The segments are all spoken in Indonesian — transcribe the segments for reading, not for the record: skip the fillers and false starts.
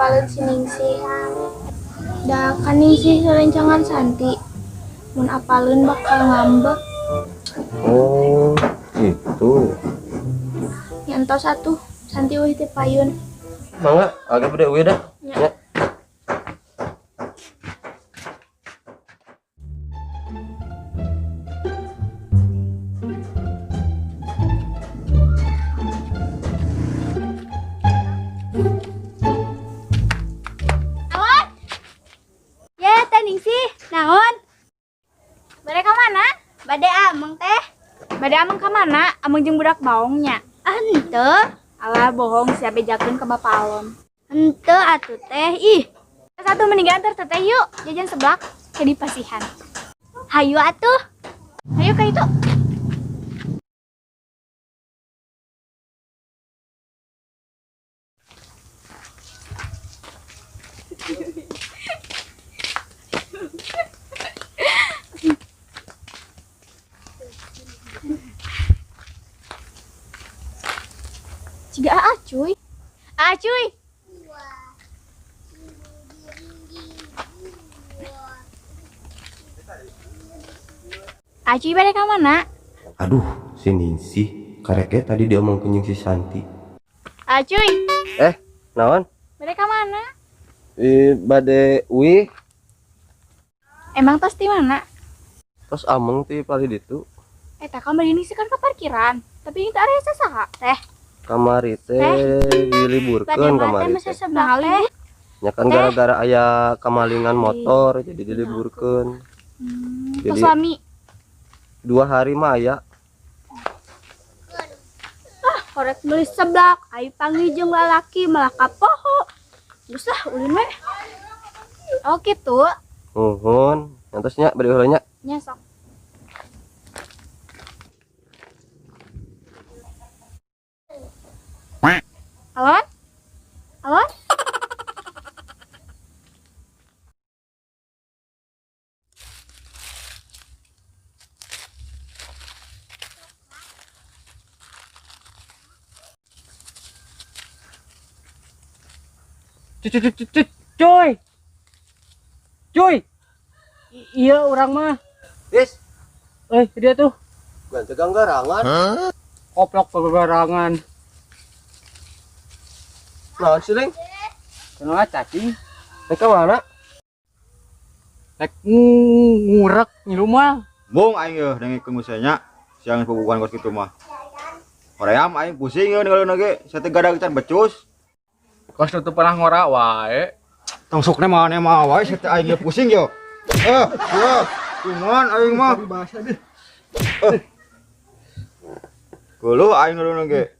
apalin si Ningsih. Da kan Ningsih rencangan Santi. Mun apalin bakal ngambek. Oh, itu. Nyantos satu Santi wih teh payun. Mangga, agak beda we dah. Ya. Awan. Ya, teh Ningsih. Naon? Bade ka mana? Bade ameng teh. Bade ameng ka mana? Ameng jeung budak baongnya. Henteu. Alah bohong sia bejakeun ka Bapak Alon. Henteu atuh teh. Ih. Satu mendingan antar teteh yuk jajan seblak ke di Pasihan. Hayu atuh. Hayu ka itu. Ciga cuy. Cuy. Cuy balik ke mana? Aduh, si Ningsih. Kareke tadi dia omong kenyang si Santi. Cuy. Naon? Balik ke mana? Bade wi. Emang tos di mana? Terus ameng ti pali ditu. Eta kamar ini sih kan ke parkiran. Tapi ini tak ada saha teh. Kamari teh diliburkeun kamari Masih teh. sebelah teh. Ya kan gara-gara aya kamalingan motor jadi diliburkeun. Ke Jadi suami. 2 hari mah aya. Korek beli seblak. Ai panggil jeung lalaki malah kapoho. Geus lah ulin we. Oh gitu. Nuhun. Nyantosnya bade heula nya. Nya sok. Alon? Alon? Cuy. Iya orang mah. Wis, Dia tuh ganti ganggarangan. koplok kegarangan. Naon sih, Ling? Kenapa cacing? Mereka mana? Rek ngurek di rumah. Bung aing yeuh dengikeun musanya siang pembukaan kos kitu mah. Hoream aing pusing yeuh ninggalin ge sate gadag can becus. Kos tuh pernah ngora wae. Tong sukna mah wae sate aing ge pusing yo. Ya, cuman aing mah bahasa deh. Kulo aing ngeulun ge.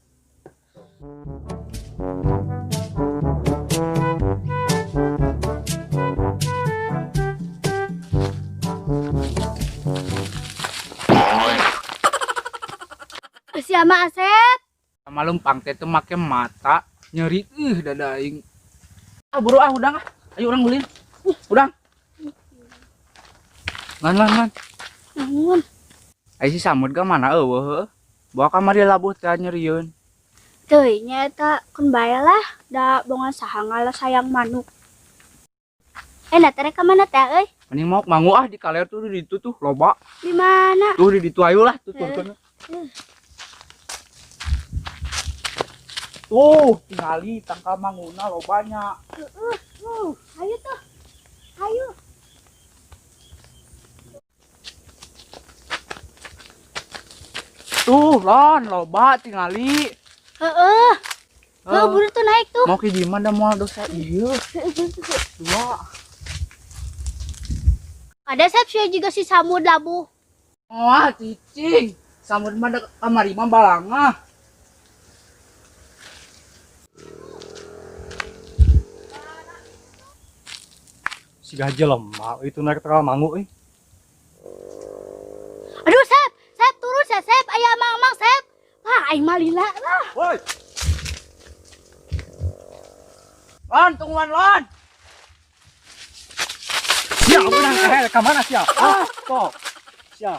Siapa Asep? Sama lempang teh teu make mata, nyeri dada aing. Buru udang ah. Ayo urang ulin. Udang. Man. Namun, Ai si samud ka mana eueuh? Bawa kamari labuh teh nyerieun. teuy nya eta kun bae lah da bongan saha ngalah sayang manuk. Nah tere ka mana teh euy? Mending mau mangu ah di kaler tuh di ditu tuh loba. Di mana? Tuh di ditu ayo lah tuh turun. Tuh, tingali tangkal manguna lobanya. Ayo tuh. Ayo. Tuh, lon, loba tingali. Heeh. Buru tuh naik tuh. Mau ke di mana mau dosa iya. Dua. Ada Sep saya juga si Samud labu. Wah, cicing. Samud mah da kamari mah balangah. Si gajah lemah itu naik terlalu mangu Aduh Sep turun Sep, aya mang Sep. Wah, aing mah lila lah. woi Lon, tungguan lon. sia udah ke mana sia kok sia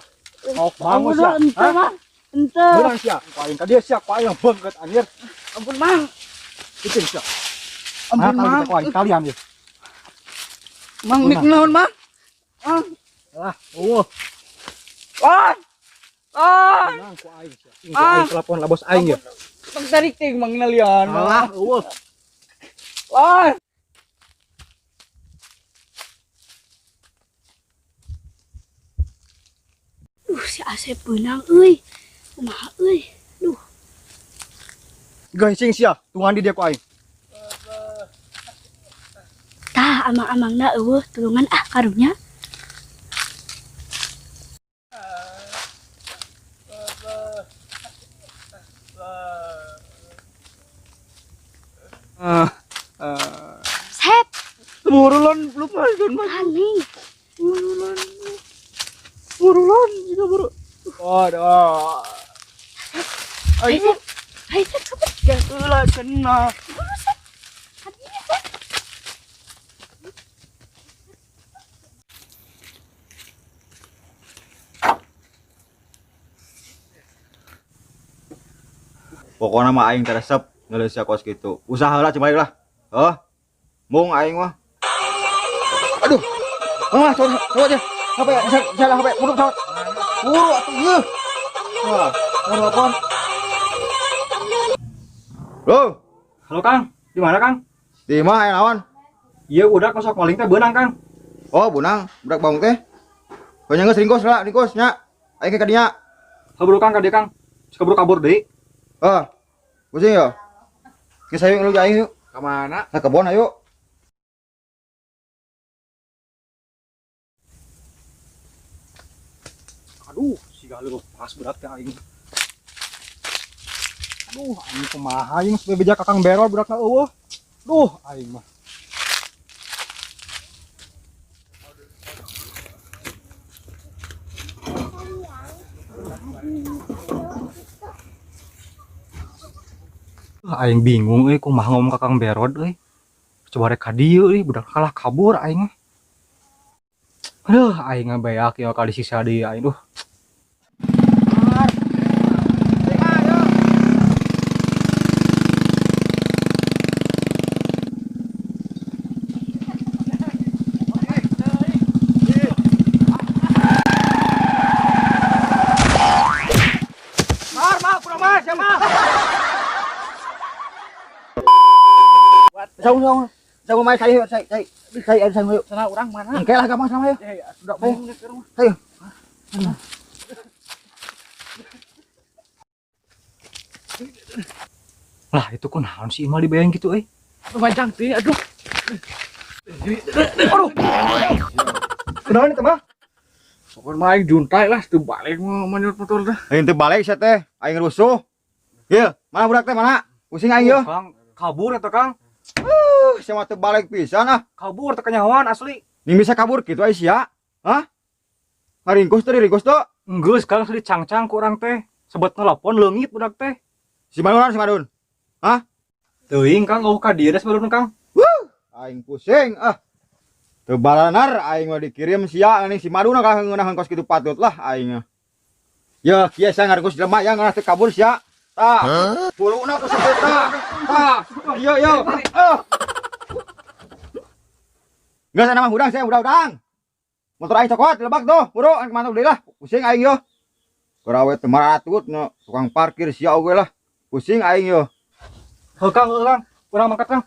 mau bangun sia Ente mah. Ente. benar sia paling tadi sia paling banget anjir Ampun, Mang. bikin sia Ampun, Nah, Mang. kali kalian ya. Mang mik naon, Mang? Mang. Lah, Wan. Wan. Nang ku aing sia. Ku aing telepon lah bos aing ya. Mang tarik ting Mang ngalian. Alah, Wan. Si Asep benang euy. Kumaha euy. Duh. guys sing sia, tuhan di dia ku aing. Tah amang-amangna eueuh tulungan karunya. Sep, Burulan belum masuk, Mang. paling. Burulan juga buru. Waduh. Hai Sep. Hai Sep, kabur. Keula kena. Hadinya Sep. Pokoknya mah aing teresep ngelesnya kos gitu. Usaha lah cuma lah. Mung aing mah. Aduh. Coba aja. HP, salah HP, buru coba. Buru atuh ye. Wah, telepon. Loh, Halo Kang, di mana Kang? di mana aya naon? Iya udah kosok maling teh beunang Kang. Oh, bunang, budak baung teh. Banyak geus ringkos lah, ringkos nya. Aing ke dinya. Kabur Kang ka dieu Kang. Kabur kabur deui. Pusing ya. Geus ayo ngeluj aing yuk. Ke mana? Ka kebon ayo. Aduh, si galuh pas berat teh aing. Aduh, aing kumaha aing supaya beja kakang berol budak eueuh. Duh, aing mah. Aing bingung kumaha ngomong kakang berod euy. Coba rek ka dieu euy, budak kalah kabur aing mah. Aduh, aing ngabeak ya kali sisa deui aing duh. Sama mai saya ada sama yuk. Sana orang mana? Engke lah gampang sama yuk. Sudah mau ke rumah. Ayo. Lah itu kok naon sih Imal dibayang gitu Panjang teh, aduh. Kenaon itu mah? Pokoknya mah aing juntai lah, teu balik mah menurut motor dah. Aing teu balik sia teh, aing rusuh. Ieu, mana budak teh mana? Pusing aing yeuh. Kang, kabur eta Kang. Sama teu balik pisan ah. Kabur teh kanyahoan asli. Ning bisa kabur kitu aya sia. Hah? Ngaringkos teh ringkos teh. Enggeus Kang asli cangcang ku urang teh. Sebet nelpon leungit budak teh. Si Madun. Teuing Kang eueuh ka dieu da sebelum Kang. Aing pusing ah. Teu balanar aing mah dikirim sia ning si Madun ka ngeunaheun kos kitu patut lah aing. Ya kieu saya ngaringkos jelema yang teu kabur sia. Tah. Puluna ku sakit tah. Tah. Yo. Enggak sana mah udang saya udang. Motor aing cokot lebak tuh. Buru ke mana deui lah. Pusing aing yo. Karawe teu maratut nya tukang parkir sia oge lah. Pusing aing yo. Heuh Kang, urang mangkat Kang.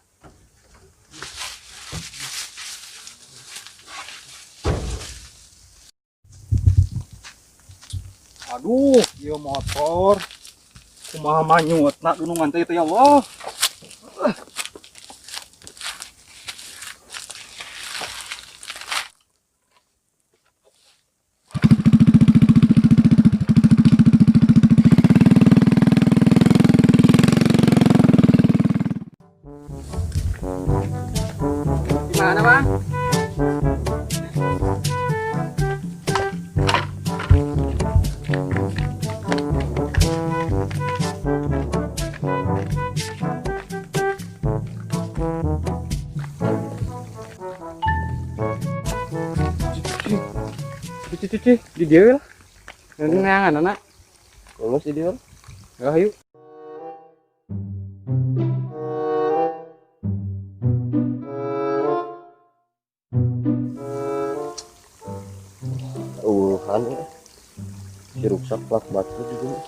Aduh, ieu motor. Kumaha manyutna gunungan teh ya Allah. Gimana, Bang? Cuci di dia lah. Nenangan anak. Lulus di dia. Ya ayo. tahan ya. Si rusak plak baterai juga.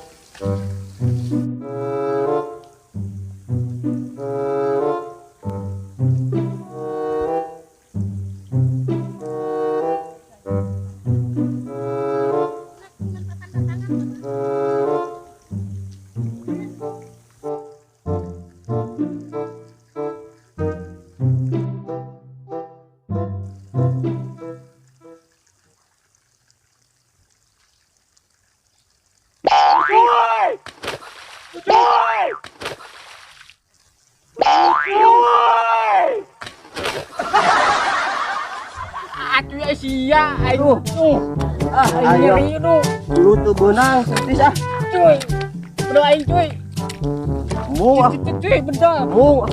Aduh ya sia, aduh. Aing nyeri itu. Lu tuh benang setis ah. Cuy. Udah aing cuy. Mung ah. Cuy, bentar. Mung.